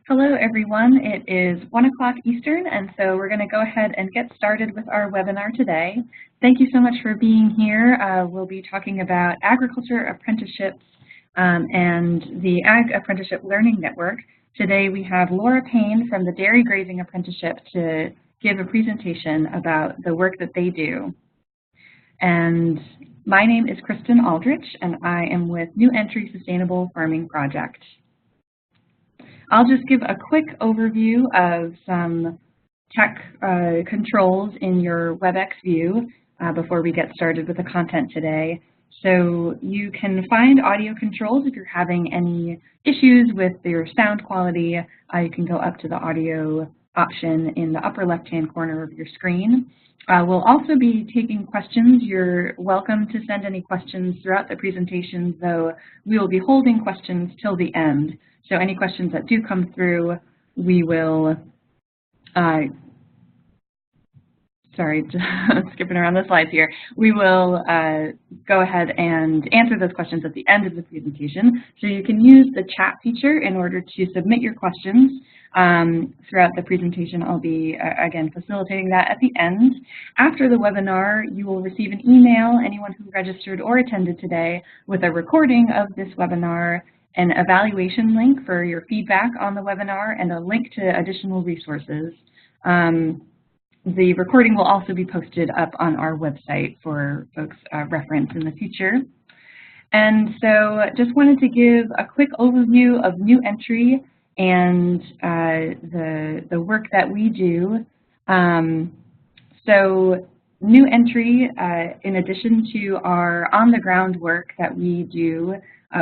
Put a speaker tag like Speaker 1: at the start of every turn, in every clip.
Speaker 1: Hello, everyone. It is 1 o'clock Eastern, and so we're going to go ahead and get started with our webinar today. Thank you so much for being here. We'll be talking about agriculture apprenticeships and the Ag Apprenticeship Learning Network. Today we have Laura Paine from the Dairy Grazing Apprenticeship to give a presentation about the work that they do. And my name is Kristen Aldrich, and I am with New Entry Sustainable Farming Project. I'll just give a quick overview of some tech controls in your WebEx view before we get started with the content today. So you can find audio controls if you're having any issues with your sound quality. You can go up to the audio option in the upper left-hand corner of your screen. We'll also be taking questions. You're welcome to send any questions throughout the presentation, though we will be holding questions till the end. So any questions that do come through, we will, sorry, just skipping around the slides here. We will go ahead and answer those questions at the end of the presentation. So you can use the chat feature in order to submit your questions. Throughout the presentation, I'll be, again, facilitating that at the end. After the webinar, you will receive an email, anyone who registered or attended today, with a recording of this webinar, an evaluation link for your feedback on the webinar, and a link to additional resources. The recording will also be posted up on our website for folks' reference in the future. And so just wanted to give a quick overview of New Entry and the work that we do. So New Entry, in addition to our on-the-ground work that we do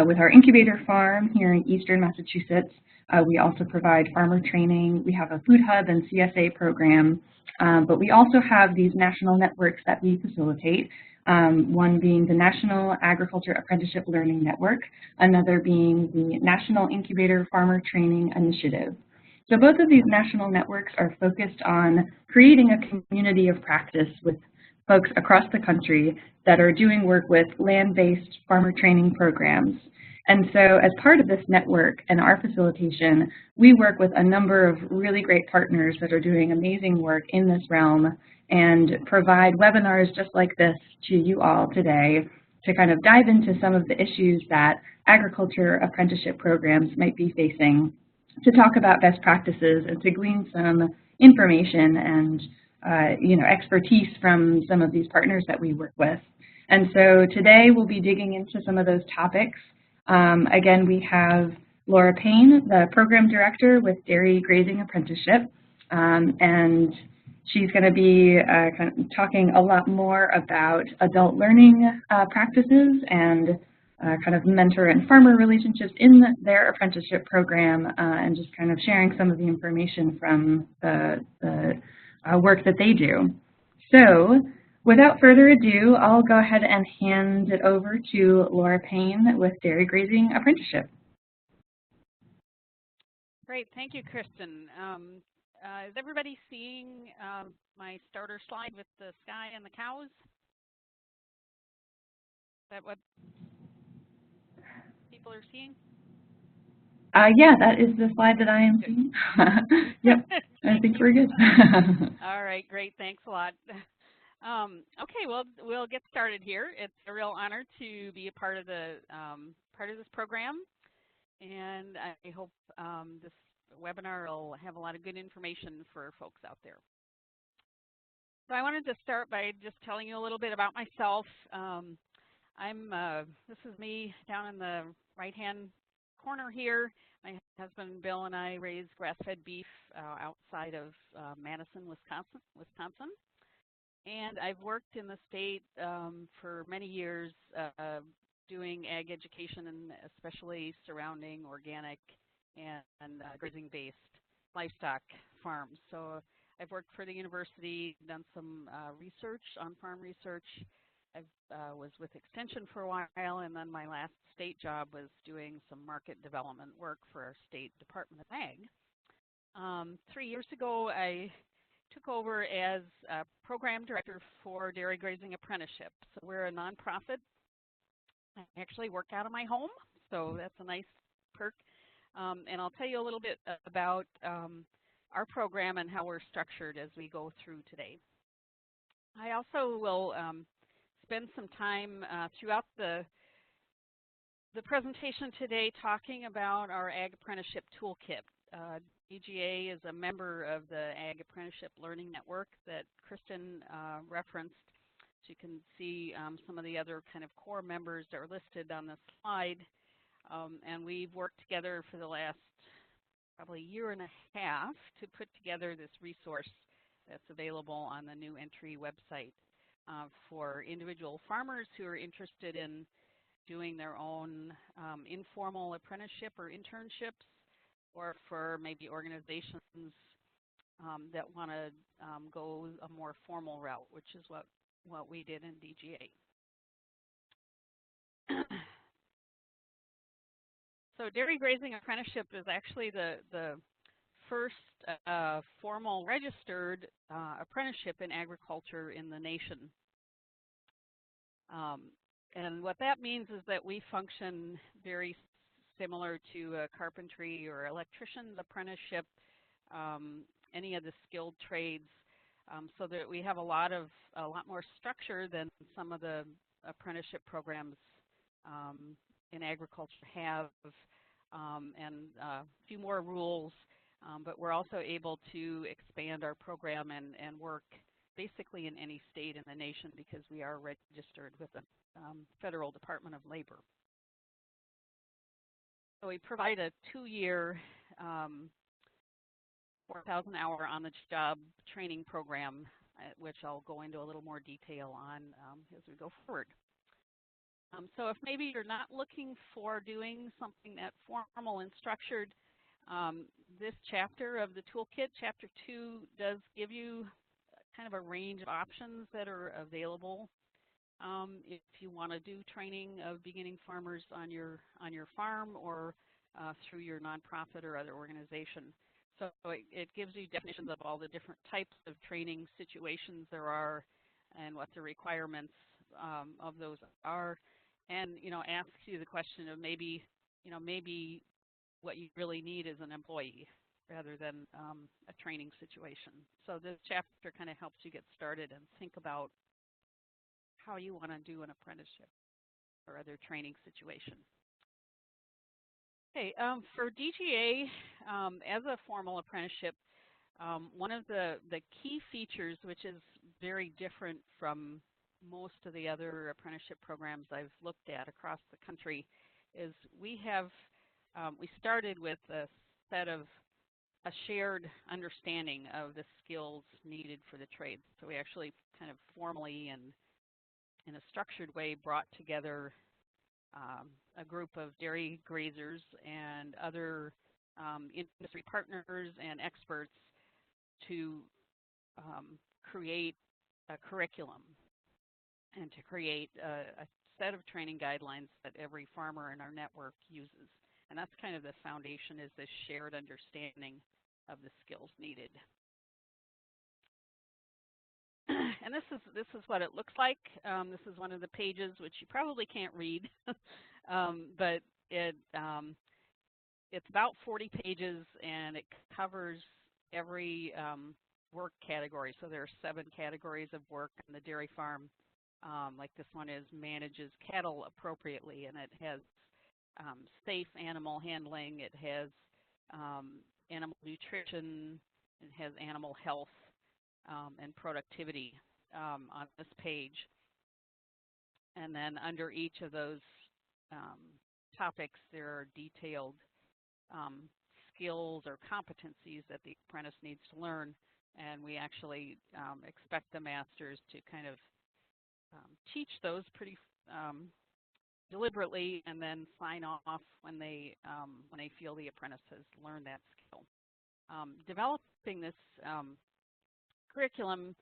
Speaker 1: with our incubator farm here in Eastern Massachusetts, we also provide farmer training. We have a food hub and CSA program, but we also have these national networks that we facilitate, one being the National Agriculture Apprenticeship Learning Network, another being the National Incubator Farmer Training Initiative. So both of these national networks are focused on creating a community of practice with folks across the country that are doing work with land-based farmer training programs. And so as part of this network and our facilitation, we work with a number of really great partners that are doing amazing work in this realm and provide webinars just like this to you all today to kind of dive into some of the issues that agriculture apprenticeship programs might be facing, to talk about best practices and to glean some information and expertise from some of these partners that we work with. And so today we'll be digging into some of those topics. Again, we have Laura Paine, the program director with Dairy Grazing Apprenticeship, and she's going to be kind of talking a lot more about adult learning practices and kind of mentor and farmer relationships in their apprenticeship program, and just kind of sharing some of the information from the work that they do. So without further ado, I'll go ahead and hand it over to Laura Paine with Dairy Grazing Apprenticeship.
Speaker 2: Great, thank you, Kristen. Is everybody seeing my starter slide with the sky and the cows? Is that what people are seeing?
Speaker 1: Yeah, that is the slide that I am seeing. Yep, I think we're good.
Speaker 2: All right, great, thanks a lot. Okay, well, we'll get started here. It's a real honor to be a part of this program, and I hope this webinar will have a lot of good information for folks out there. So I wanted to start by just telling you a little bit about myself. This is me down in the right-hand corner here. My husband Bill and I raise grass-fed beef outside of Madison, Wisconsin. And I've worked in the state for many years doing ag education, and especially surrounding organic and grazing-based livestock farms. So I've worked for the university, done some research on farm research. I was with Extension for a while, and then my last state job was doing some market development work for our state Department of Ag. 3 years ago, I took over as program director for Dairy Grazing Apprenticeship. So we're a nonprofit. I actually work out of my home, so that's a nice perk. And I'll tell you a little bit about our program and how we're structured as we go through today. I also will spend some time throughout the presentation today talking about our Ag Apprenticeship Toolkit. DGA is a member of the Ag Apprenticeship Learning Network that Kristen referenced. So you can see some of the other kind of core members that are listed on this slide. And we've worked together for the last probably year and a half to put together this resource that's available on the New Entry website for individual farmers who are interested in doing their own informal apprenticeship or internships, or for maybe organizations that want to go a more formal route, which is what we did in DGA. So Dairy Grazing Apprenticeship is actually the first formal registered apprenticeship in agriculture in the nation. And what that means is that we function very similar to a carpentry or electrician's apprenticeship, any of the skilled trades, so that we have a lot more structure than some of the apprenticeship programs in agriculture have, and a few more rules, but we're also able to expand our program and work basically in any state in the nation because we are registered with the Federal Department of Labor. So we provide a 2-year 4,000-hour on-the-job training program, which I'll go into a little more detail on as we go forward. So if maybe you're not looking for doing something that formal and structured, this chapter of the toolkit, Chapter 2, does give you kind of a range of options that are available if you want to do training of beginning farmers on your farm or through your nonprofit or other organization. So it gives you definitions of all the different types of training situations there are and what the requirements of those are, and asks you the question of maybe what you really need is an employee rather than a training situation. So this chapter kind of helps you get started and think about how you want to do an apprenticeship or other training situation. Okay, for DGA, as a formal apprenticeship, one of the key features, which is very different from most of the other apprenticeship programs I've looked at across the country, is we started with a shared understanding of the skills needed for the trade. So we actually kind of formally and in a structured way brought together a group of dairy grazers and other industry partners and experts to create a curriculum and to create a set of training guidelines that every farmer in our network uses. And that's kind of the foundation, is this shared understanding of the skills needed. And this is what it looks like. This is one of the pages, which you probably can't read, but it's about 40 pages, and it covers every work category. So there are 7 categories of work on the dairy farm. Like this one is manages cattle appropriately, and it has safe animal handling. It has animal nutrition. It has animal health and productivity on this page. And then under each of those topics, there are detailed skills or competencies that the apprentice needs to learn. And we actually expect the masters to kind of teach those pretty deliberately, and then sign off when they feel the apprentice has learned that skill. Developing this curriculum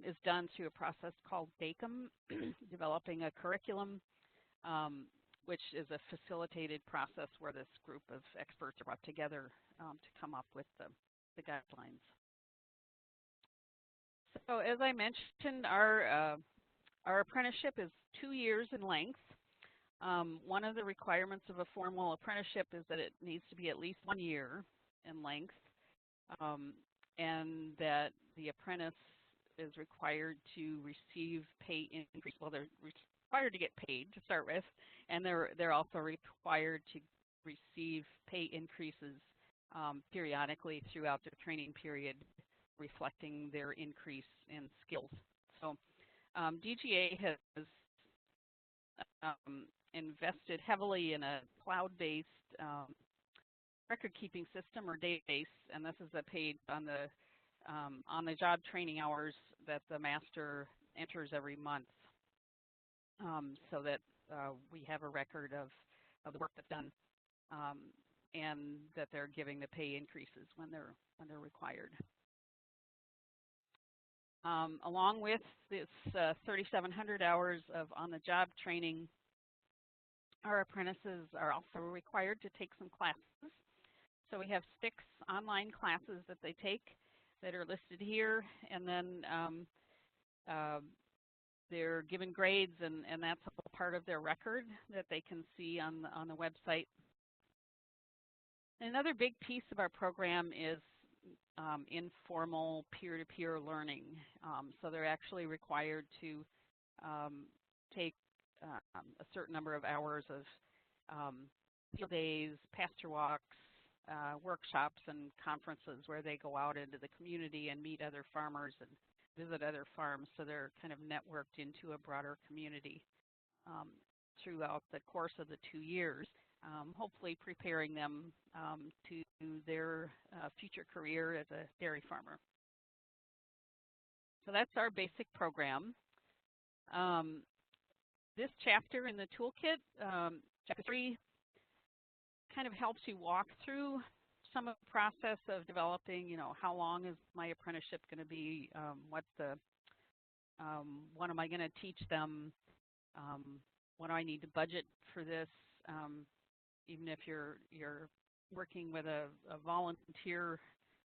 Speaker 2: is done through a process called DACM, developing a curriculum, which is a facilitated process where this group of experts are brought together to come up with the guidelines. So as I mentioned, our apprenticeship is 2 years in length. One of the requirements of a formal apprenticeship is that it needs to be at least 1 year in length, and that the apprentice is required to receive pay increase. Well, they're required to get paid to start with, and they're also required to receive pay increases periodically throughout their training period, reflecting their increase in skills. So DGA has invested heavily in a cloud-based record-keeping system or database, and this is paid on the job training hours that the master enters every month, so that we have a record of the work that's done, and that they're giving the pay increases when they're required. Along with this 3,700 hours of on-the-job training, our apprentices are also required to take some classes. So we have 6 online classes that they take that are listed here, and then they're given grades, and that's a part of their record that they can see on the website. Another big piece of our program is informal peer-to-peer learning. So they're actually required to take a certain number of hours of field days, pasture walks, workshops, and conferences where they go out into the community and meet other farmers and visit other farms. So they're kind of networked into a broader community throughout the course of the 2 years, hopefully preparing them to their future career as a dairy farmer. So that's our basic program. This chapter in the toolkit, chapter 3, kind of helps you walk through some of the process of developing, how long is my apprenticeship going to be? What am I going to teach them? What do I need to budget for this? Even if you're working with a volunteer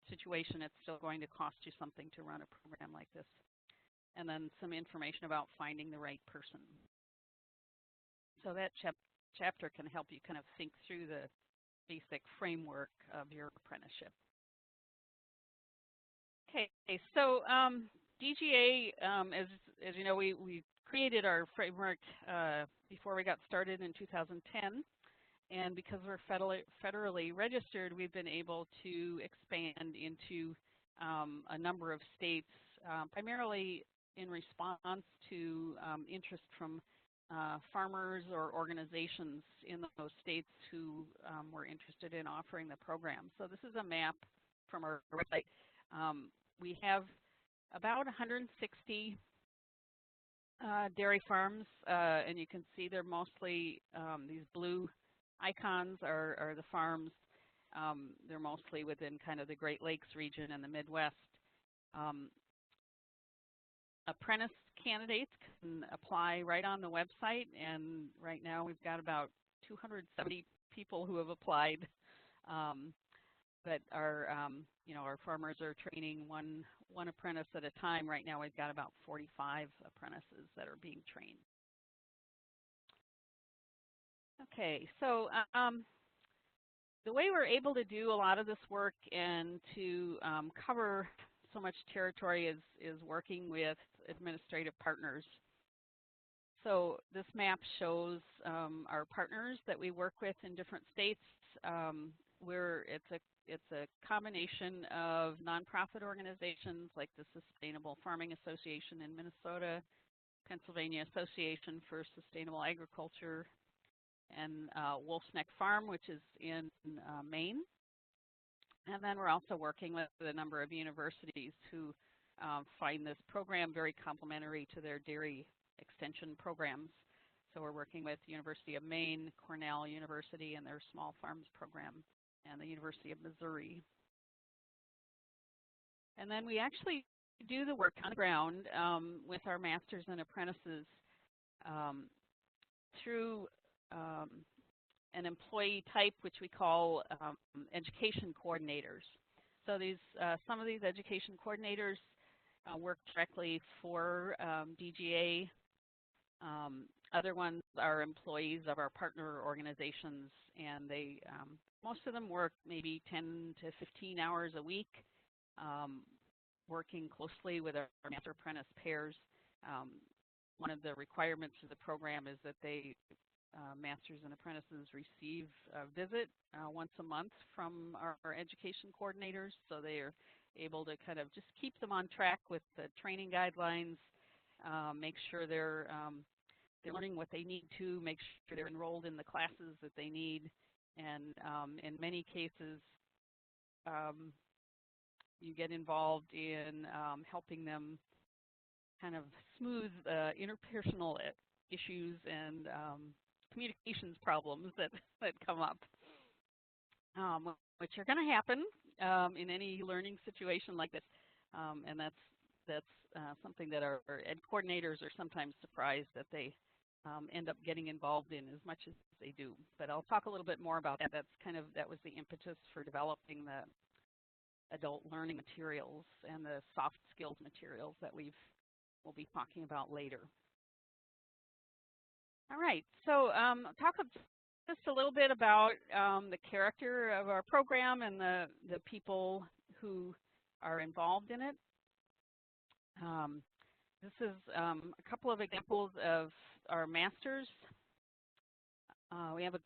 Speaker 2: situation, it's still going to cost you something to run a program like this. And then some information about finding the right person. So that chapter can help you kind of think through the basic framework of your apprenticeship. Okay, so DGA, as you know, we created our framework before we got started in 2010. And because we're federally registered, we've been able to expand into a number of states, primarily in response to interest from farmers or organizations in those states who were interested in offering the program. So this is a map from our website. We have about 160 dairy farms, and you can see they're mostly these blue icons are the farms. They're mostly within kind of the Great Lakes region and the Midwest. Apprentice candidates can apply right on the website, and right now we've got about 270 people who have applied. But our farmers are training one apprentice at a time. Right now we've got about 45 apprentices that are being trained. Okay, so the way we're able to do a lot of this work and to cover so much territory is working with administrative partners. So this map shows our partners that we work with in different states, where it's a combination of nonprofit organizations like the Sustainable Farming Association in Minnesota, Pennsylvania Association for Sustainable Agriculture, and Wolf's Neck Farm, which is in Maine. And then we're also working with a number of universities who find this program very complementary to their dairy extension programs. So we're working with the University of Maine, Cornell University, and their Small Farms program, and the University of Missouri. And then we actually do the work on the ground with our masters and apprentices through an employee type, which we call education coordinators. So some of these education coordinators work directly for DGA. Other ones are employees of our partner organizations, and they most of them work maybe 10 to 15 hours a week, working closely with our master apprentice pairs. One of the requirements of the program is that they masters and apprentices receive a visit once a month from our education coordinators, so they are able to kind of just keep them on track with the training guidelines, make sure they're learning what they need to, make sure they're enrolled in the classes that they need, and in many cases you get involved in helping them kind of smooth interpersonal issues and communications problems that come up, which are going to happen in any learning situation like this, and that's something that our ed coordinators are sometimes surprised that they end up getting involved in as much as they do. But I'll talk a little bit more about that. That was the impetus for developing the adult learning materials and the soft skills materials that we'll be talking about later. All right, so talk just a little bit about the character of our program and the people who are involved in it. This is a couple of examples of our masters. We have a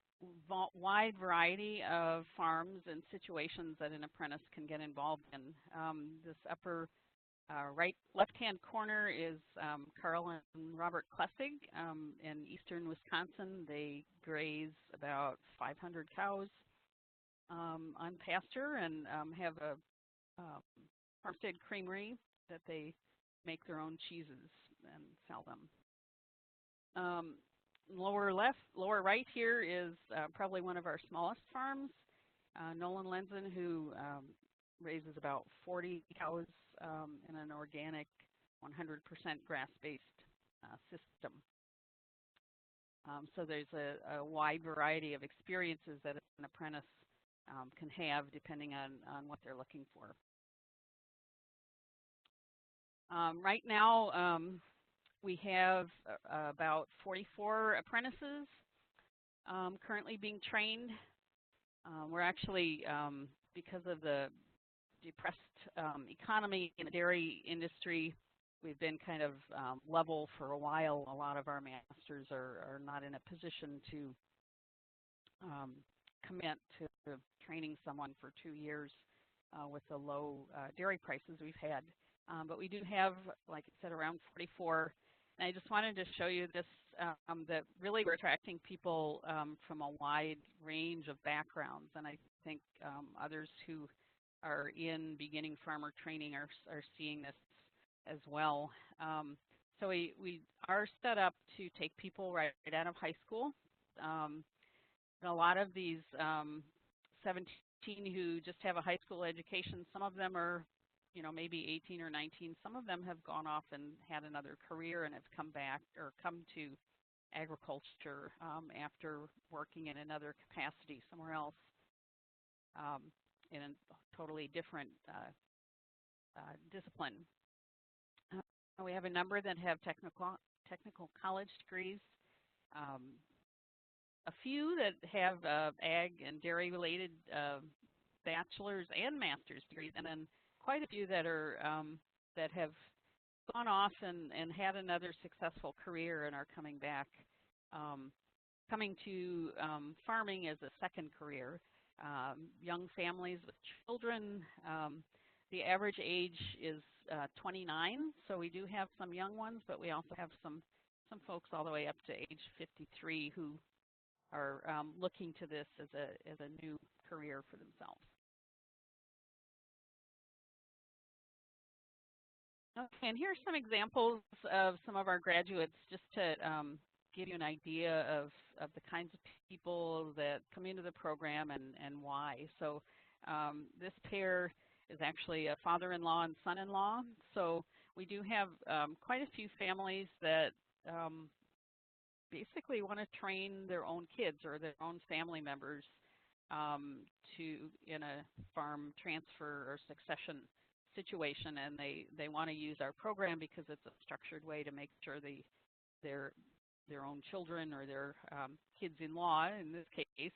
Speaker 2: wide variety of farms and situations that an apprentice can get involved in. This upper left-hand corner is Carl and Robert Klessig in eastern Wisconsin. They graze about 500 cows on pasture and have a farmstead creamery that they make their own cheeses and sell them. Lower right here is probably one of our smallest farms, Nolan Lenzen, who raises about 40 cows in an organic 100% grass-based system. So there's a wide variety of experiences that an apprentice can have depending on what they're looking for. Right now, we have about 44 apprentices currently being trained. We're actually, because of the depressed economy in the dairy industry, we've been kind of level for a while. A lot of our masters are not in a position to commit to training someone for 2 years with the low dairy prices we've had. But we do have, like I said, around 44. And I just wanted to show you this, that really we're attracting people from a wide range of backgrounds. And I think others who are in beginning farmer training are seeing this as well. So we are set up to take people right out of high school. And a lot of these 17 who just have a high school education, some of them are maybe 18 or 19. Some of them have gone off and had another career and have come back or come to agriculture after working in another capacity somewhere else in a totally different discipline. We have a number that have technical college degrees, a few that have ag and dairy related bachelor's and master's degrees, and then quite a few that are that have gone off and had another successful career and are coming back, coming to farming as a second career. Young families with children. The average age is 29, so we do have some young ones, but we also have some folks all the way up to age 53 who are looking to this as a new career for themselves. Okay, and here are some examples of some of our graduates, just to give you an idea of the kinds of people that come into the program and why. So this pair is actually a father-in-law and son-in-law. So we do have quite a few families that basically want to train their own kids or their own family members in a farm transfer or succession situation, and they want to use our program because it's a structured way to make sure they're their own children or their kids-in-law, in this case,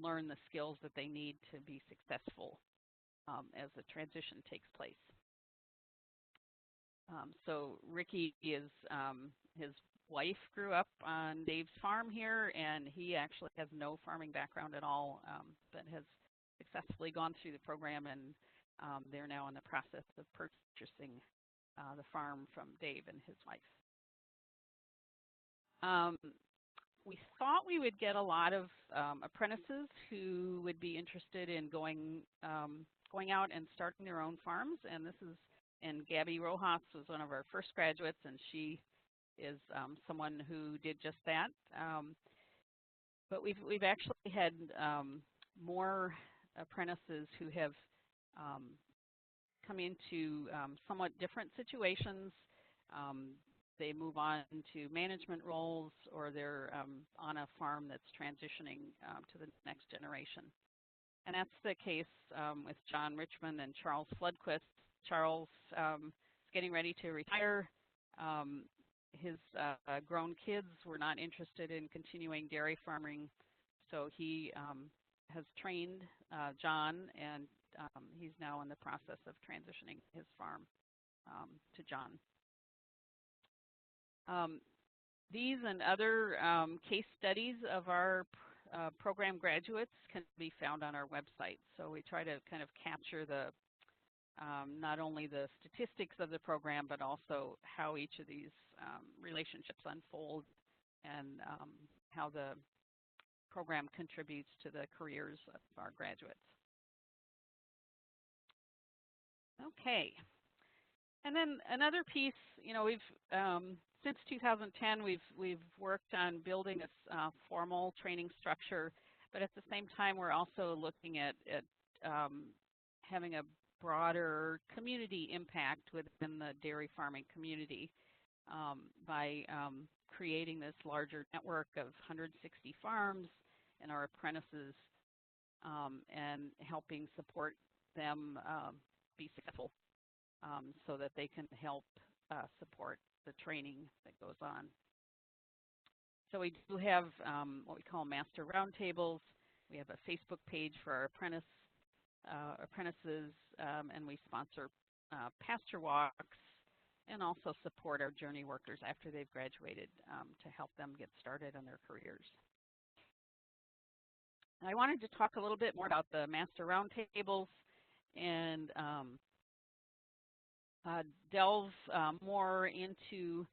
Speaker 2: learn the skills that they need to be successful as the transition takes place. So Ricky is, his wife grew up on Dave's farm here, and he actually has no farming background at all, but has successfully gone through the program, and they're now in the process of purchasing the farm from Dave and his wife. We thought we would get a lot of apprentices who would be interested in going out and starting their own farms, and Gabby Rojas was one of our first graduates, and she is someone who did just that. But we've actually had more apprentices who have come into somewhat different situations. They move on to management roles, or they're on a farm that's transitioning to the next generation. And that's the case with John Richmond and Charles Flodquist. Charles is getting ready to retire. His grown kids were not interested in continuing dairy farming, so he has trained John, and he's now in the process of transitioning his farm to John. These and other case studies of our program graduates can be found on our website. So we try to kind of capture the not only the statistics of the program, but also how each of these relationships unfold, and how the program contributes to the careers of our graduates. Okay. And then another piece, you know, we've since 2010 we've worked on building a formal training structure, but at the same time we're also looking at having a broader community impact within the dairy farming community by creating this larger network of 160 farms and our apprentices, and helping support them be successful, so that they can help support the training that goes on. So we do have what we call master roundtables. We have a Facebook page for our apprentices, and we sponsor pasture walks, and also support our journey workers after they've graduated to help them get started on their careers. I wanted to talk a little bit more about the master roundtables and delve more into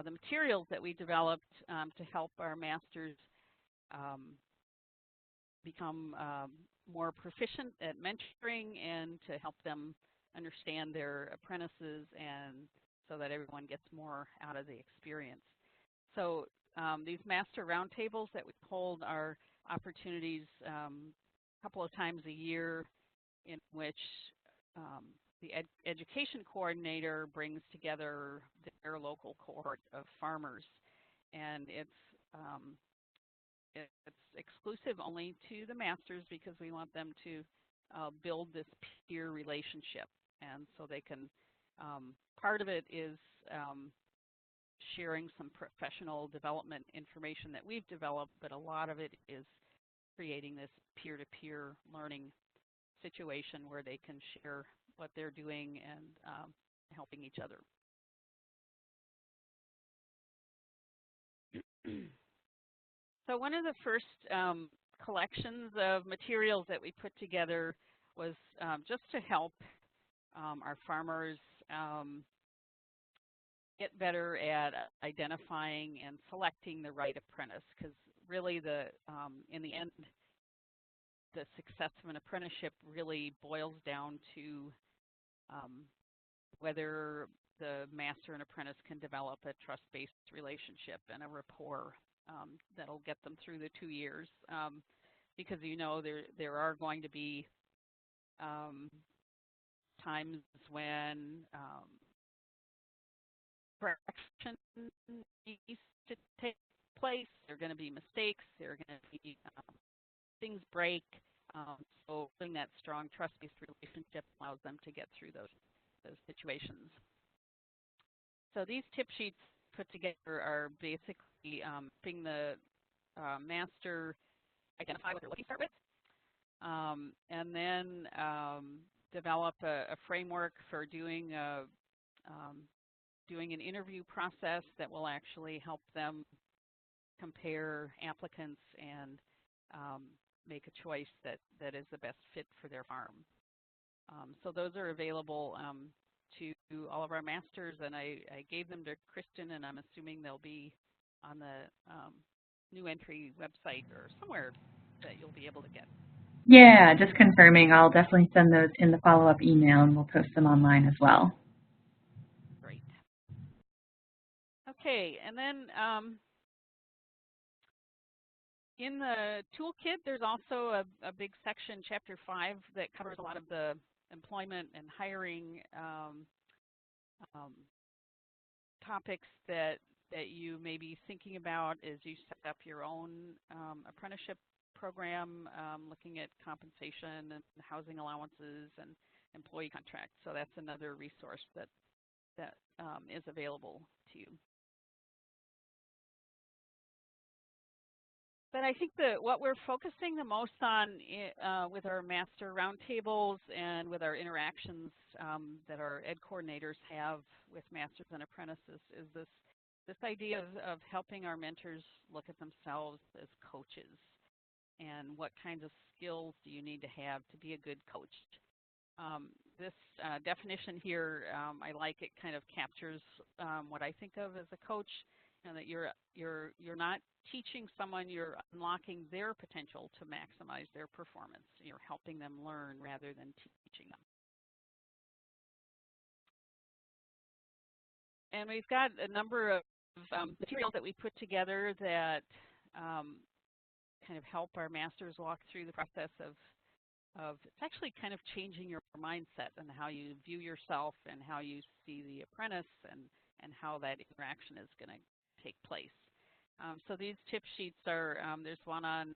Speaker 2: the materials that we developed to help our masters become more proficient at mentoring, and to help them understand their apprentices, and so that everyone gets more out of the experience. So these master roundtables that we hold are opportunities a couple of times a year in which the education coordinator brings together their local cohort of farmers, and it's exclusive only to the masters, because we want them to build this peer relationship, and so they can. Part of it is sharing some professional development information that we've developed, but a lot of it is creating this peer-to-peer learning situation where they can share what they're doing and helping each other. So one of the first collections of materials that we put together was just to help our farmers get better at identifying and selecting the right apprentice, because really in the end, the success of an apprenticeship really boils down to whether the master and apprentice can develop a trust-based relationship and a rapport that'll get them through the 2 years. Because you know there are going to be times when correction needs to take place. There are going to be mistakes. There are going to be things break. So building that strong trust-based relationship allows them to get through those situations. So these tip sheets put together are basically helping the master identify what they're looking to start with, and then develop a framework for doing an interview process that will actually help them compare applicants and make a choice that is the best fit for their farm. So those are available to all of our masters, and I gave them to Kristen, and I'm assuming they'll be on the new entry website or somewhere that you'll be able to get.
Speaker 1: Yeah, just confirming. I'll definitely send those in the follow-up email, and we'll post them online as well.
Speaker 2: Great. Okay, and then in the toolkit, there's also a big section, Chapter 5, that covers a lot of the employment and hiring topics that you may be thinking about as you set up your own apprenticeship program, looking at compensation and housing allowances and employee contracts. So that's another resource that is available to you. But I think that what we're focusing the most on with our master roundtables and with our interactions that our ed coordinators have with masters and apprentices is this idea of helping our mentors look at themselves as coaches, and what kinds of skills do you need to have to be a good coach. This definition here, I like it, kind of captures what I think of as a coach. That you're not teaching someone, you're unlocking their potential to maximize their performance. You're helping them learn rather than teaching them. And we've got a number of materials that we put together that kind of help our masters walk through the process of it's actually kind of changing your mindset and how you view yourself and how you see the apprentice and how that interaction is going to take place. So these tip sheets are, there's one on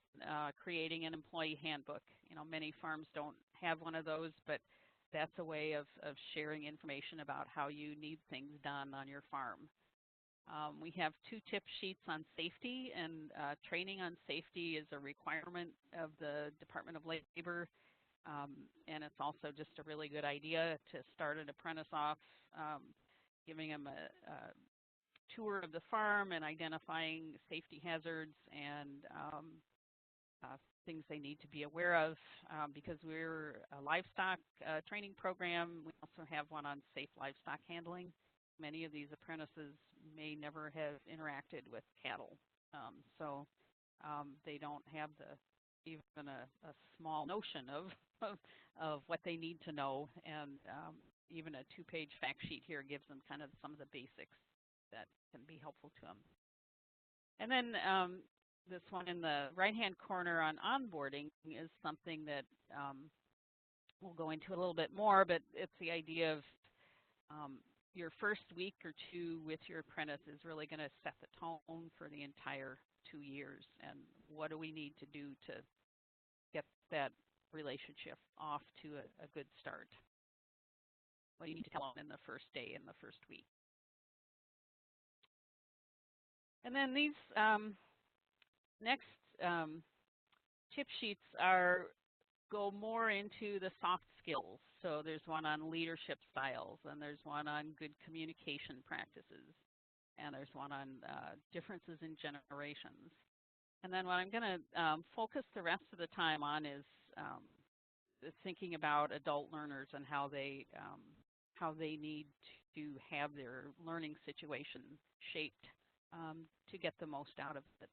Speaker 2: creating an employee handbook. Many farms don't have one of those, but that's a way of sharing information about how you need things done on your farm. We have 2 tip sheets on safety, and training on safety is a requirement of the Department of Labor, and it's also just a really good idea to start an apprentice off, giving them a tour of the farm and identifying safety hazards and things they need to be aware of. Because we're a livestock training program, we also have one on safe livestock handling. Many of these apprentices may never have interacted with cattle, so they don't have even a small notion of what they need to know, and even a 2-page fact sheet here gives them kind of some of the basics that can be helpful to them. And then this one in the right-hand corner on onboarding is something that we'll go into a little bit more, but it's the idea of your first week or 2 with your apprentice is really going to set the tone for the entire 2 years, and what do we need to do to get that relationship off to a good start? What do you need to tell them in the first day, in the first week? And then these next tip sheets go more into the soft skills. So there's one on leadership styles, and there's one on good communication practices, and there's one on differences in generations. And then what I'm going to focus the rest of the time on is thinking about adult learners and how they need to have their learning situation shaped to get the most out of it.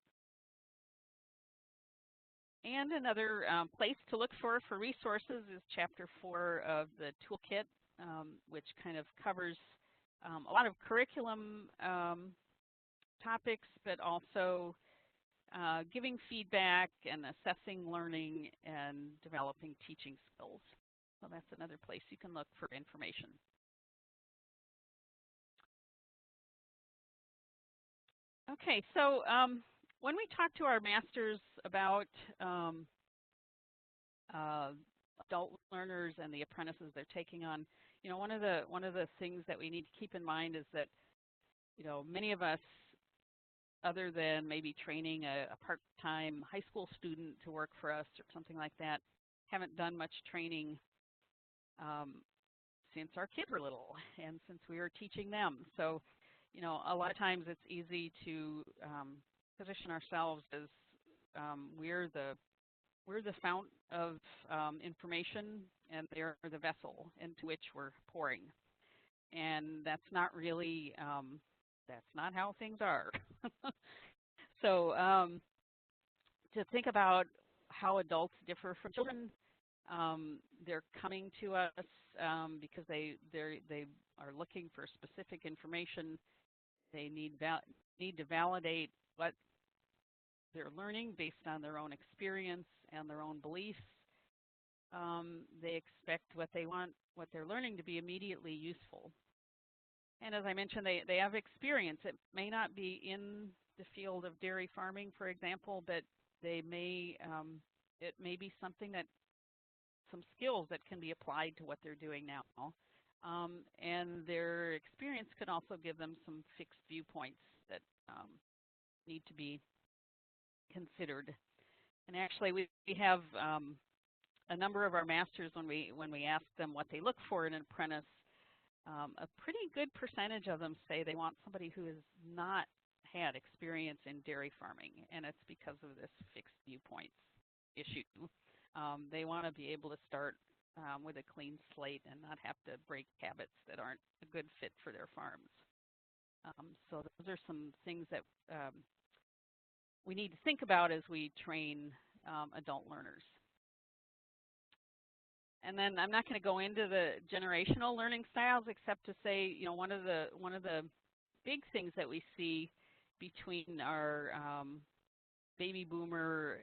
Speaker 2: And another place to look for resources is Chapter 4 of the toolkit, which kind of covers a lot of curriculum topics, but also giving feedback and assessing learning and developing teaching skills. So that's another place you can look for information. Okay, so when we talk to our masters about adult learners and the apprentices they're taking on, one of the things that we need to keep in mind is that many of us, other than maybe training a part-time high school student to work for us or something like that, haven't done much training since our kids were little and since we were teaching them. So, a lot of times it's easy to position ourselves as we're the fount of information, and they're the vessel into which we're pouring. And that's not really, that's not how things are. So to think about how adults differ from children, they're coming to us because they are looking for specific information. They need to validate what they're learning based on their own experience and their own beliefs. They expect what they're learning to be immediately useful. And as I mentioned, they have experience. It may not be in the field of dairy farming, for example, but it may be something some skills that can be applied to what they're doing now. And their experience could also give them some fixed viewpoints that need to be considered. And actually, we have a number of our masters, when we ask them what they look for in an apprentice, a pretty good percentage of them say they want somebody who has not had experience in dairy farming, and it's because of this fixed viewpoints issue. They want to be able to start with a clean slate and not have to break habits that aren't a good fit for their farms. So those are some things that we need to think about as we train adult learners. And then I'm not going to go into the generational learning styles, except to say, one of the big things that we see between our baby boomer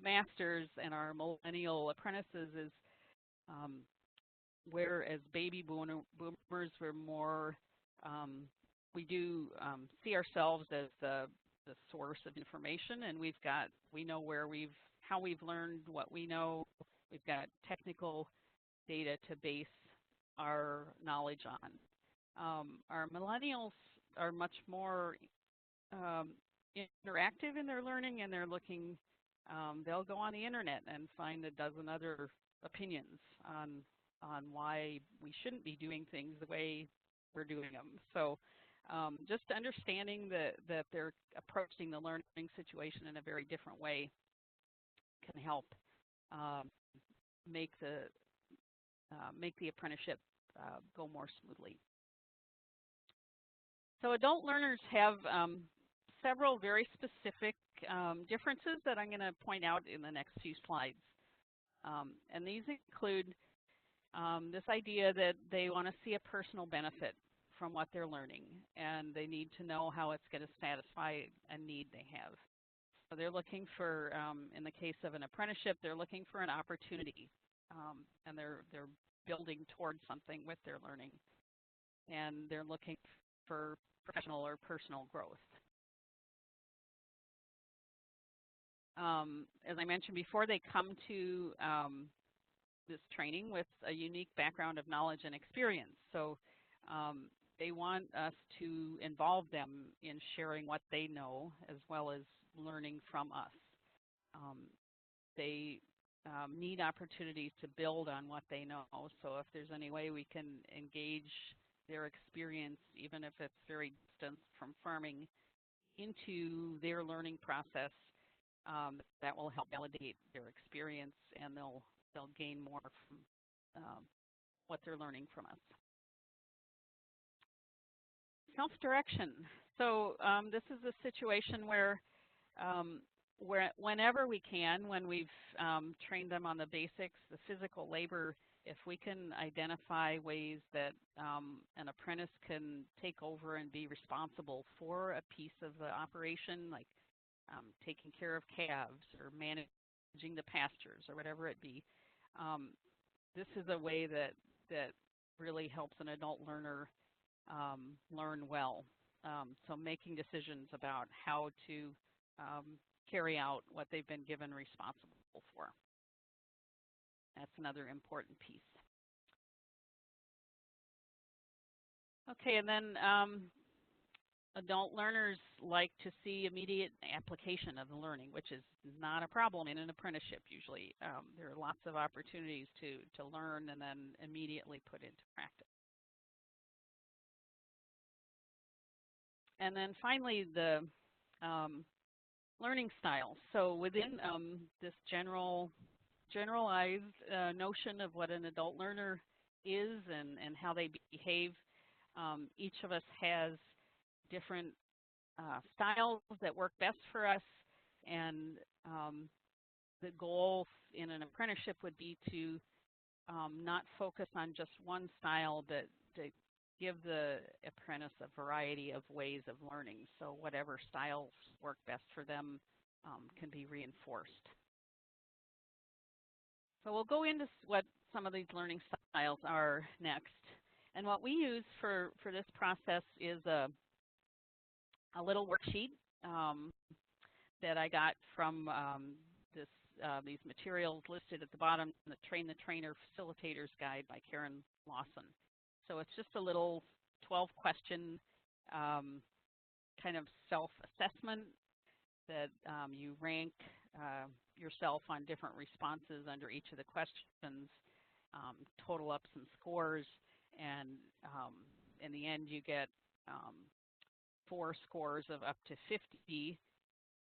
Speaker 2: masters and our millennial apprentices is whereas baby boomers were more, we do see ourselves as the source of information, and we know how we've learned what we know. We've got technical data to base our knowledge on. Our millennials are much more interactive in their learning, and they're looking, they'll go on the internet and find a dozen other opinions on why we shouldn't be doing things the way we're doing them. So just understanding that they're approaching the learning situation in a very different way can help make the apprenticeship go more smoothly. So adult learners have several very specific differences that I'm going to point out in the next few slides. And these include this idea that they want to see a personal benefit from what they're learning, and they need to know how it's going to satisfy a need they have. So they're looking for, in the case of an apprenticeship, they're looking for an opportunity, and they're building towards something with their learning, and they're looking for professional or personal growth. As I mentioned before, they come to this training with a unique background of knowledge and experience. So they want us to involve them in sharing what they know as well as learning from us. They need opportunities to build on what they know. So if there's any way we can engage their experience, even if it's very distant from farming, into their learning process, that will help validate their experience, and they'll gain more from what they're learning from us. Self-direction. So this is a situation where whenever we can, when we've trained them on the basics, the physical labor, if we can identify ways that an apprentice can take over and be responsible for a piece of the operation, like taking care of calves or managing the pastures or whatever it be, this is a way that really helps an adult learner learn well. So making decisions about how to carry out what they've been given responsible for. That's another important piece. Okay, and then Adult learners like to see immediate application of the learning, which is not a problem in an apprenticeship usually. There are lots of opportunities to learn and then immediately put into practice. And then finally, the learning styles. So within this generalized notion of what an adult learner is and how they behave, each of us has different styles that work best for us, and the goal in an apprenticeship would be to not focus on just one style, but to give the apprentice a variety of ways of learning. So whatever styles work best for them can be reinforced. So we'll go into what some of these learning styles are next. And what we use for this process is a little worksheet that I got from these materials listed at the bottom, the Train the Trainer Facilitator's Guide by Karen Lawson. So it's just a little 12-question kind of self-assessment that you rank yourself on different responses under each of the questions, total up some scores, and in the end you get 4 scores of up to 50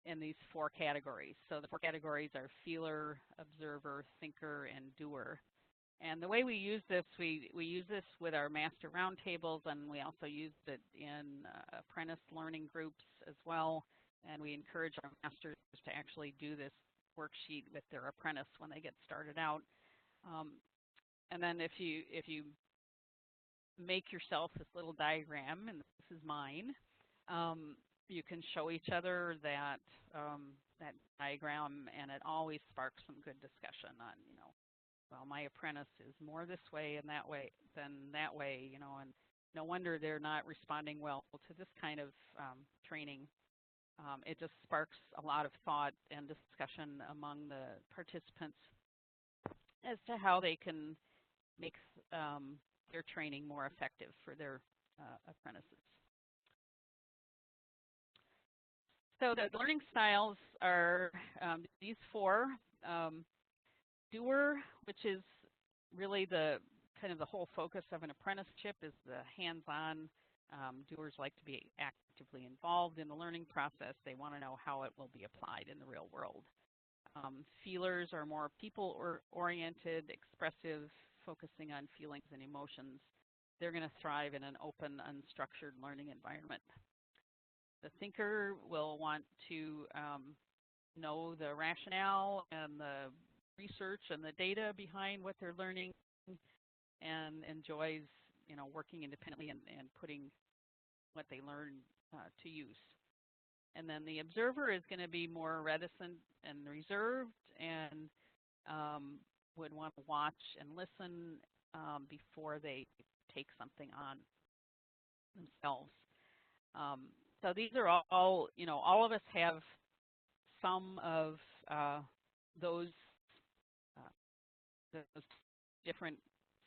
Speaker 2: in these 4 categories. So the 4 categories are feeler, observer, thinker, and doer. And the way we use this, we use this with our master roundtables, and we also use it in apprentice learning groups as well. And we encourage our masters to actually do this worksheet with their apprentice when they get started out. And then if you make yourself this little diagram, and this is mine, you can show each other that that diagram, and it always sparks some good discussion on, well, my apprentice is more this way and that way than that way, and no wonder they're not responding well to this kind of training. It just sparks a lot of thought and discussion among the participants as to how they can make their training more effective for their apprentices. So the learning styles are these 4. Doer, which is really the kind of the whole focus of an apprenticeship, is the hands-on. Doers like to be actively involved in the learning process. They want to know how it will be applied in the real world. Feelers are more people-oriented, expressive, focusing on feelings and emotions. They're going to thrive in an open, unstructured learning environment. The thinker will want to know the rationale and the research and the data behind what they're learning, and enjoys, working independently and putting what they learn to use. And then the observer is going to be more reticent and reserved, and would want to watch and listen before they take something on themselves. So these are all, all of us have some of those different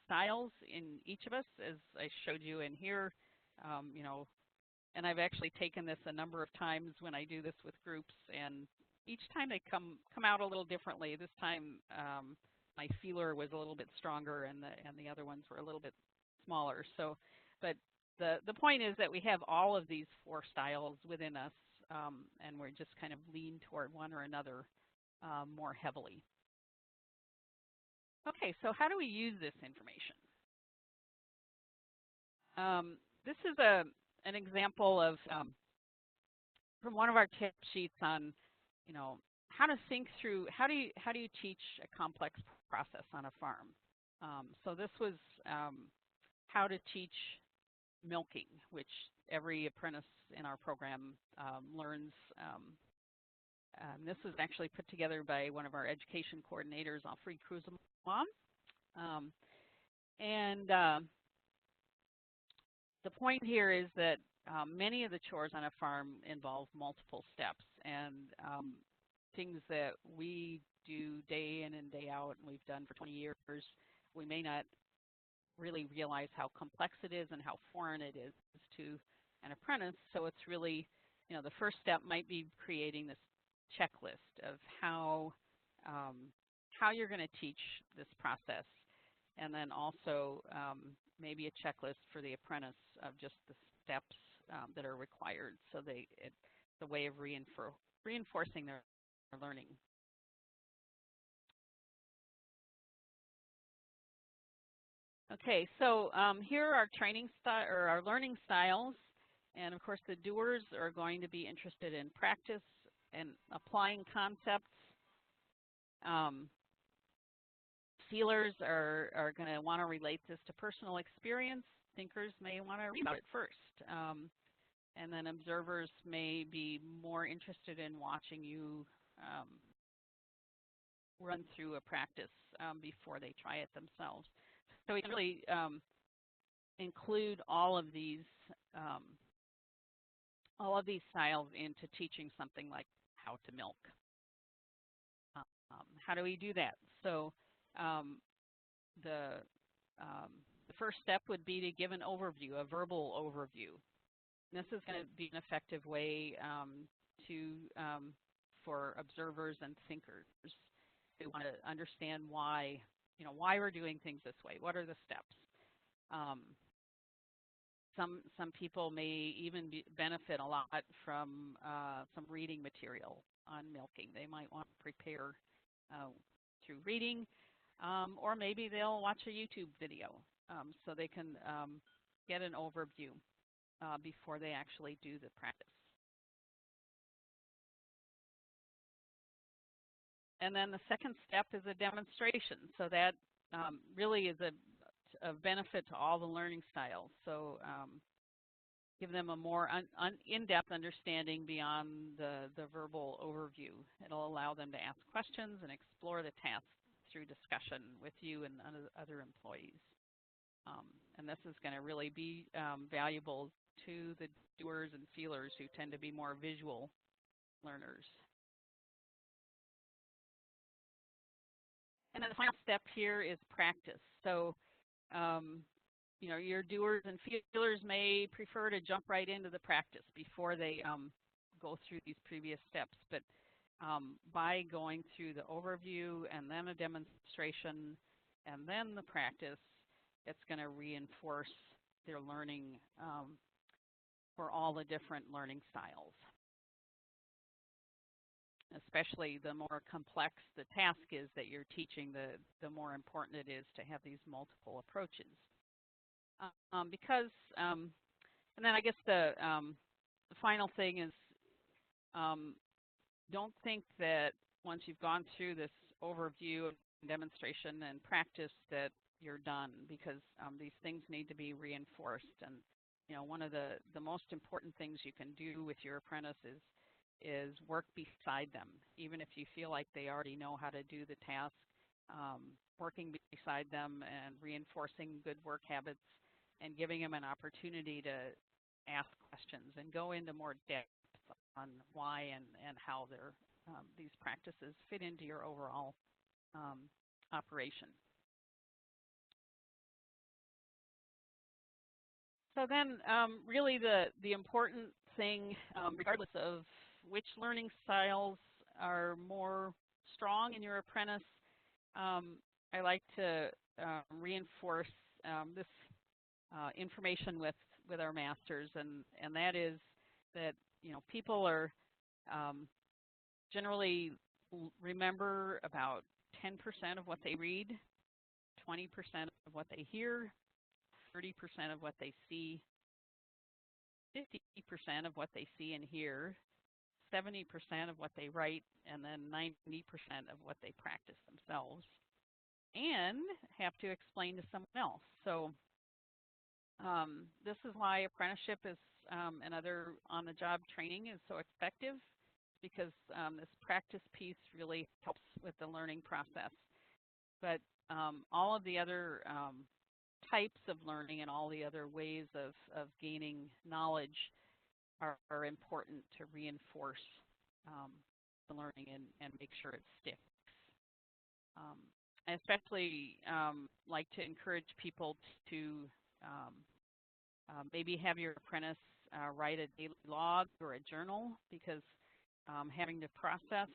Speaker 2: styles in each of us, as I showed you in here. And I've actually taken this a number of times when I do this with groups, and each time they come out a little differently. This time my feeler was a little bit stronger, and the other ones were a little bit smaller. So, but the point is that we have all of these 4 styles within us, and we're just kind of lean toward one or another more heavily. Okay, so how do we use this information? This is an example of from one of our tip sheets on, how to think through, how do you teach a complex process on a farm. So this was how to teach milking, which every apprentice in our program learns. This was actually put together by one of our education coordinators, Alfred Cruzamon. The point here is that many of the chores on a farm involve multiple steps, and things that we do day in and day out, and we've done for 20 years, we may not really realize how complex it is and how foreign it is to an apprentice. So it's really, the first step might be creating this checklist of how you're going to teach this process, and then also maybe a checklist for the apprentice of just the steps that are required. So it's a way of reinforcing their learning. Okay, so here are our training style or our learning styles, and of course the doers are going to be interested in practice and applying concepts. Feelers are going to want to relate this to personal experience. Thinkers may want to read about it first. And then observers may be more interested in watching you run through a practice before they try it themselves. So we can really include all of these styles into teaching something like how to milk. How do we do that? So the first step would be to give an overview, a verbal overview. And this is going to be an effective way for observers and thinkers who want to understand why we're doing things this way. What are the steps? Some people may even benefit a lot from some reading material on milking. They might want to prepare through reading, or maybe they'll watch a YouTube video so they can get an overview before they actually do the practice. And then the second step is a demonstration. So that really is a benefit to all the learning styles. So give them a more in-depth understanding beyond the verbal overview. It'll allow them to ask questions and explore the task through discussion with you and other employees. And this is going to really be valuable to the doers and feelers who tend to be more visual learners. And then the final step here is practice. So, your doers and feelers may prefer to jump right into the practice before they go through these previous steps. But by going through the overview and then a demonstration and then the practice, it's going to reinforce their learning for all the different learning styles. Especially the more complex the task is that you're teaching, the more important it is to have these multiple approaches. And then I guess the final thing is, don't think that once you've gone through this overview, demonstration, and practice that you're done, because these things need to be reinforced. And one of the most important things you can do with your apprentice is work beside them, even if you feel like they already know how to do the task. Working beside them and reinforcing good work habits and giving them an opportunity to ask questions and go into more depth on why and how these practices fit into your overall operation. So then really the important thing, regardless of which learning styles are more strong in your apprentice, I like to reinforce this information with our masters, and that is that people are generally remember about 10% of what they read, 20% of what they hear, 30% of what they see, 50% of what they see and hear, 70% of what they write, and then 90% of what they practice themselves and have to explain to someone else. So this is why apprenticeship is and other on-the-job training is so effective, because this practice piece really helps with the learning process. But all of the other types of learning and all the other ways of gaining knowledge are important to reinforce the learning and make sure it sticks. I especially like to encourage people to maybe have your apprentice write a daily log or a journal, because having to process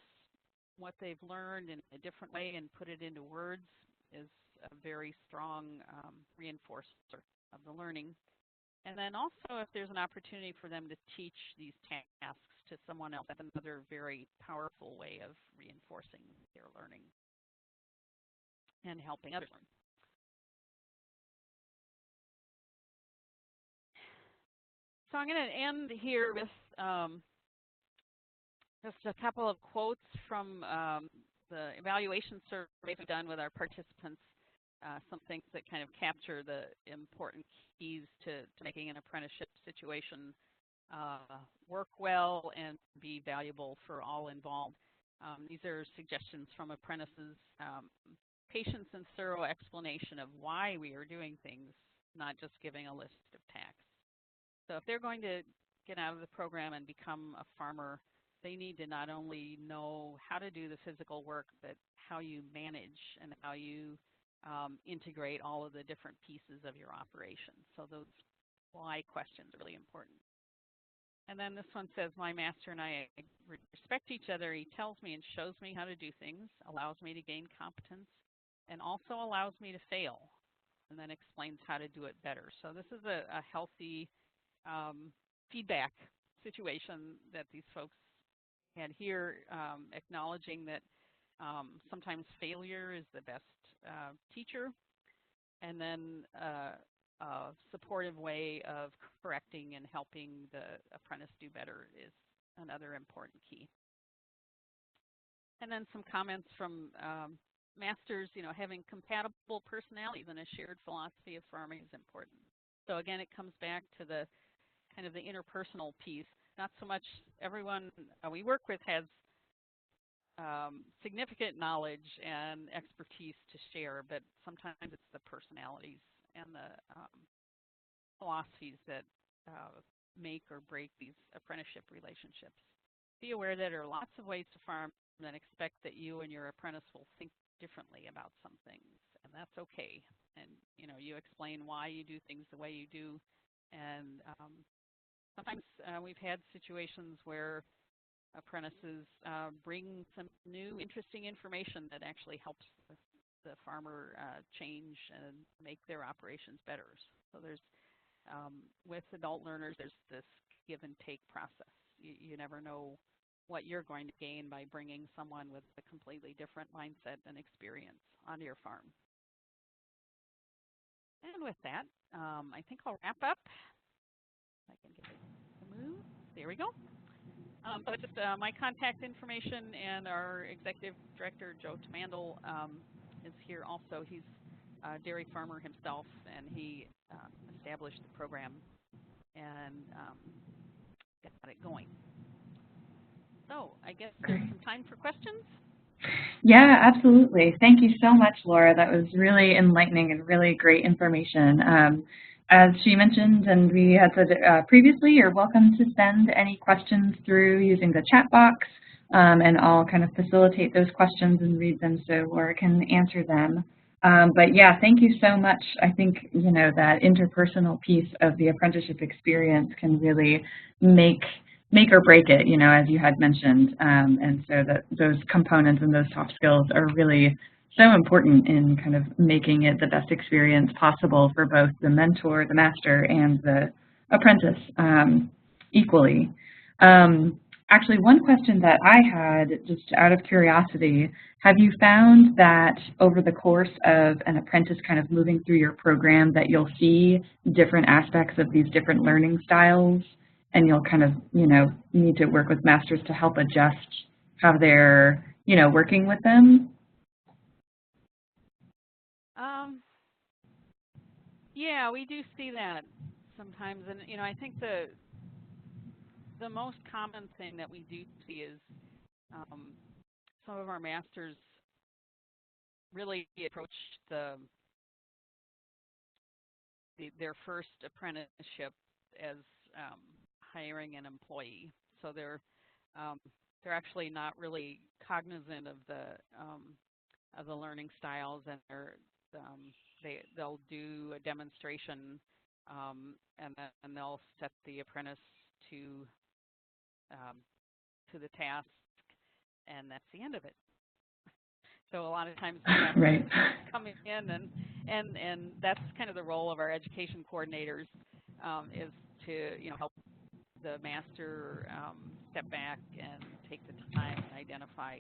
Speaker 2: what they've learned in a different way and put it into words is a very strong reinforcer of the learning. And then also, if there's an opportunity for them to teach these tasks to someone else, that's another very powerful way of reinforcing their learning and helping others learn. So I'm going to end here with just a couple of quotes from the evaluation survey we've done with our participants, some things that kind of capture the important keys to making an apprenticeship situation work well and be valuable for all involved. These are suggestions from apprentices. Patience and thorough explanation of why we are doing things, not just giving a list of tasks. So if they're going to get out of the program and become a farmer, they need to not only know how to do the physical work, but how you manage and how you integrate all of the different pieces of your operation. So those why questions are really important. And then this one says, my master and I respect each other. He tells me and shows me how to do things, allows me to gain competence, and also allows me to fail, and then explains how to do it better. So this is a healthy feedback situation that these folks had here, acknowledging that sometimes failure is the best teacher, and then a supportive way of correcting and helping the apprentice do better is another important key. And then some comments from masters, having compatible personalities and a shared philosophy of farming is important. So again, it comes back to the kind of the interpersonal piece. Not so much everyone we work with has significant knowledge and expertise to share, but sometimes it's the personalities and the philosophies that make or break these apprenticeship relationships. Be aware that there are lots of ways to farm, and expect that you and your apprentice will think differently about some things, and that's okay. And you explain why you do things the way you do, and sometimes we've had situations where apprentices bring some new, interesting information that actually helps the farmer change and make their operations better. So there's, with adult learners, there's this give and take process. You never know what you're going to gain by bringing someone with a completely different mindset and experience onto your farm. And with that, I think I'll wrap up. I can get it to move. There we go. So just my contact information, and our executive director, Joe Tamandel, is here also. He's a dairy farmer himself, and he established the program and got it going. So I guess there's some time for questions.
Speaker 1: Yeah, absolutely. Thank you so much, Laura. That was really enlightening and really great information. As she mentioned, and we had said previously, you're welcome to send any questions through using the chat box, and I'll kind of facilitate those questions and read them so Laura can answer them. But yeah, thank you so much. I think, that interpersonal piece of the apprenticeship experience can really make or break it, as you had mentioned. And so that those components and those soft skills are really so important in kind of making it the best experience possible for both the mentor, the master, and the apprentice equally. Actually, one question that I had, just out of curiosity, have you found that over the course of an apprentice kind of moving through your program that you'll see different aspects of these different learning styles, and you'll kind of, need to work with masters to help adjust how they're, working with them?
Speaker 2: Yeah, we do see that sometimes, and I think the most common thing that we do see is some of our masters really approach their first apprenticeship as hiring an employee. So they're actually not really cognizant of the learning styles, and they'll do a demonstration and they'll set the apprentice to the task, and that's the end of it. So a lot of times we have
Speaker 1: right.
Speaker 2: come in, and that's kind of the role of our education coordinators, is to help the master step back and take the time and identify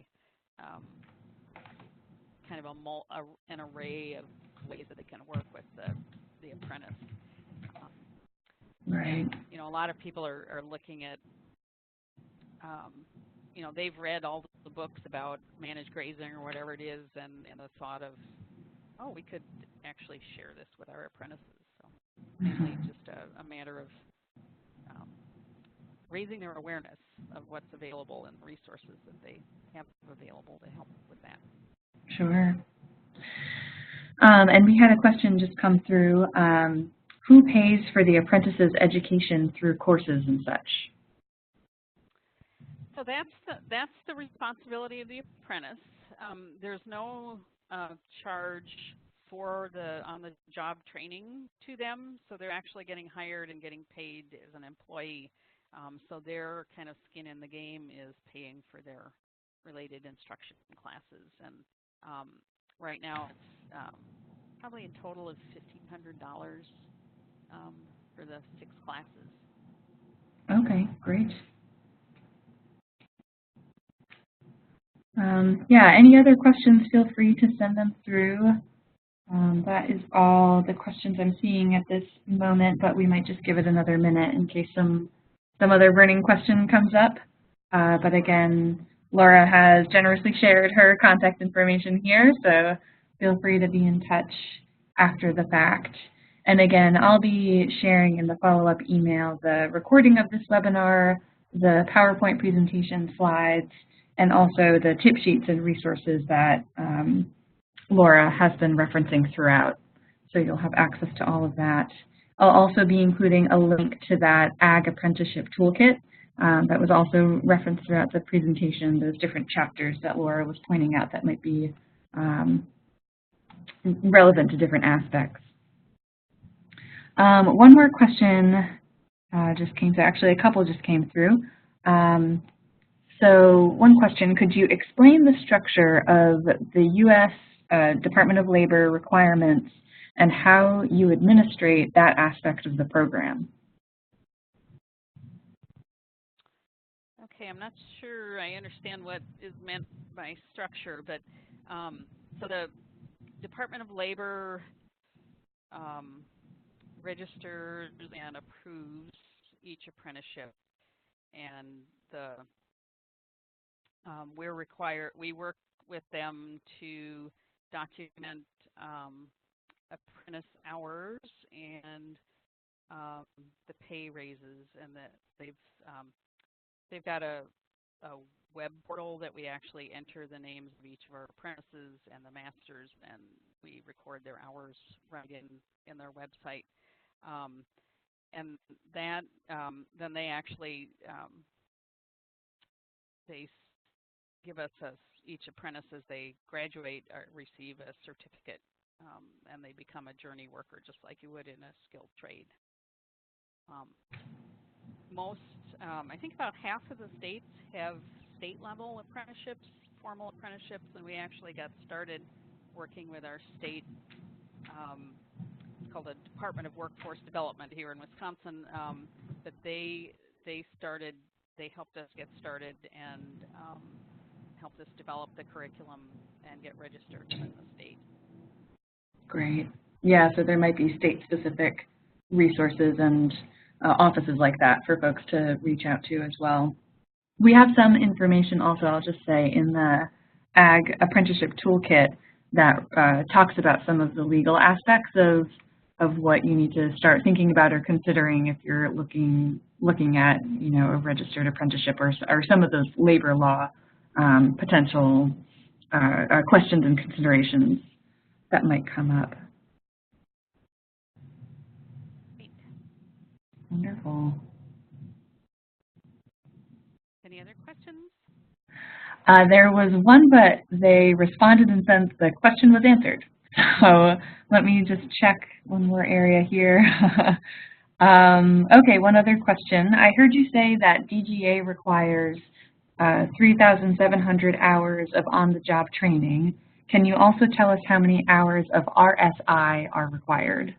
Speaker 2: kind of an array of ways that they can work with the apprentice.
Speaker 1: Right.
Speaker 2: And, a lot of people are looking at, they've read all the books about managed grazing or whatever it is, and the thought of, oh, we could actually share this with our apprentices. So it's really just a matter of raising their awareness of what's available and the resources that they have available to help with that.
Speaker 1: Sure. And we had a question just come through. Who pays for the apprentice's education through courses and such?
Speaker 2: So that's the responsibility of the apprentice. There's no charge for the on-the-job training to them, so they're actually getting hired and getting paid as an employee. So their kind of skin in the game is paying for their related instruction classes. And right now it's probably a total of $1,500 for the 6 classes.
Speaker 1: Okay, great. Yeah, any other questions, feel free to send them through. That is all the questions I'm seeing at this moment, but we might just give it another minute in case some other burning question comes up. But again, Laura has generously shared her contact information here, so feel free to be in touch after the fact. And again, I'll be sharing in the follow-up email the recording of this webinar, the PowerPoint presentation slides, and also the tip sheets and resources that Laura has been referencing throughout. So you'll have access to all of that. I'll also be including a link to that Ag Apprenticeship Toolkit that was also referenced throughout the presentation, those different chapters that Laura was pointing out that might be relevant to different aspects. One more question just came through. Actually, a couple just came through. So one question, could you explain the structure of the U.S. Department of Labor requirements and how you administrate that aspect of the program?
Speaker 2: Okay, I'm not sure I understand what is meant by structure, but so the Department of Labor registers and approves each apprenticeship, and we work with them to document apprentice hours and the pay raises, and that they've got a web portal that we actually enter the names of each of our apprentices and the masters, and we record their hours right in their website. And that then they actually they give us each apprentice as they graduate receive a certificate, and they become a journey worker just like you would in a skilled trade. I think about half of the states have state-level apprenticeships, formal apprenticeships, and we actually got started working with our state. It's called the Department of Workforce Development here in Wisconsin, but they helped us get started and helped us develop the curriculum and get registered in the state.
Speaker 1: Great. Yeah, so there might be state-specific resources and offices like that for folks to reach out to as well. We have some information also, I'll just say, in the Ag Apprenticeship Toolkit that talks about some of the legal aspects of what you need to start thinking about or considering if you're looking at, a registered apprenticeship or some of those labor law potential questions and considerations that might come up. Wonderful.
Speaker 2: Any other questions?
Speaker 1: There was one, but they responded and said the question was answered. So let me just check one more area here. Okay, one other question. I heard you say that DGA requires 3,700 hours of on-the-job training. Can you also tell us how many hours of RSI are required?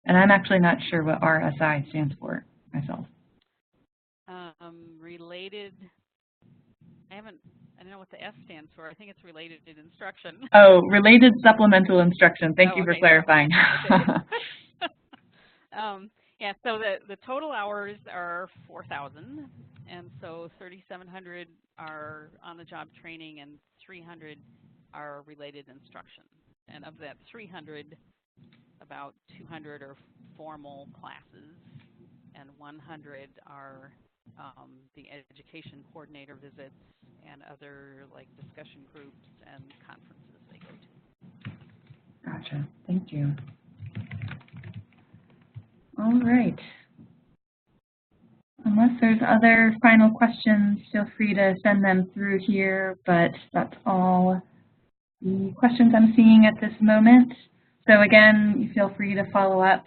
Speaker 1: And I'm actually not sure what RSI stands for myself.
Speaker 2: Related, I don't know what the S stands for. I think it's related instruction.
Speaker 1: Oh, related supplemental instruction. Thank you for
Speaker 2: Okay.
Speaker 1: clarifying.
Speaker 2: Okay. Yeah, so the total hours are 4,000, and so 3,700 are on-the-job training and 300 are related instruction. And of that 300, about 200 are formal classes, and 100 are the education coordinator visits and other like discussion groups and conferences they go to.
Speaker 1: Gotcha. Thank you. All right. Unless there's other final questions, feel free to send them through here, but that's all the questions I'm seeing at this moment. So again, you feel free to follow up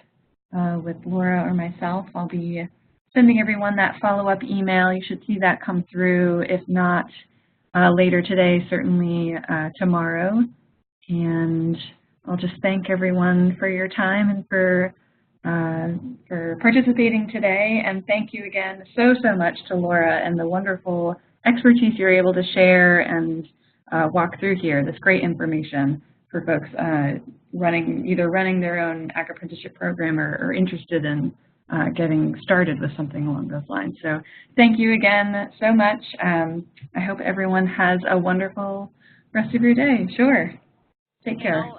Speaker 1: with Laura or myself. I'll be sending everyone that follow-up email. You should see that come through, if not later today, certainly tomorrow. And I'll just thank everyone for your time and for participating today. And thank you again so much to Laura and the wonderful expertise you're able to share and walk through here. This great information for folks either running their own ag apprenticeship program or interested in getting started with something along those lines. So thank you again so much. I hope everyone has a wonderful rest of your day. Sure. Take care.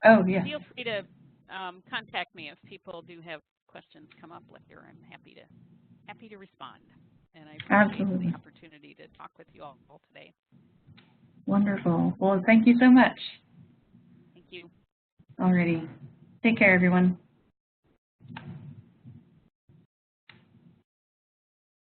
Speaker 1: Oh, yes.
Speaker 2: Feel free to contact me if people do have questions come up later. I'm happy to respond. And I appreciate the opportunity to talk with you all today.
Speaker 1: Wonderful. Well, thank you so much.
Speaker 2: Thank you.
Speaker 1: Alrighty. Take care, everyone.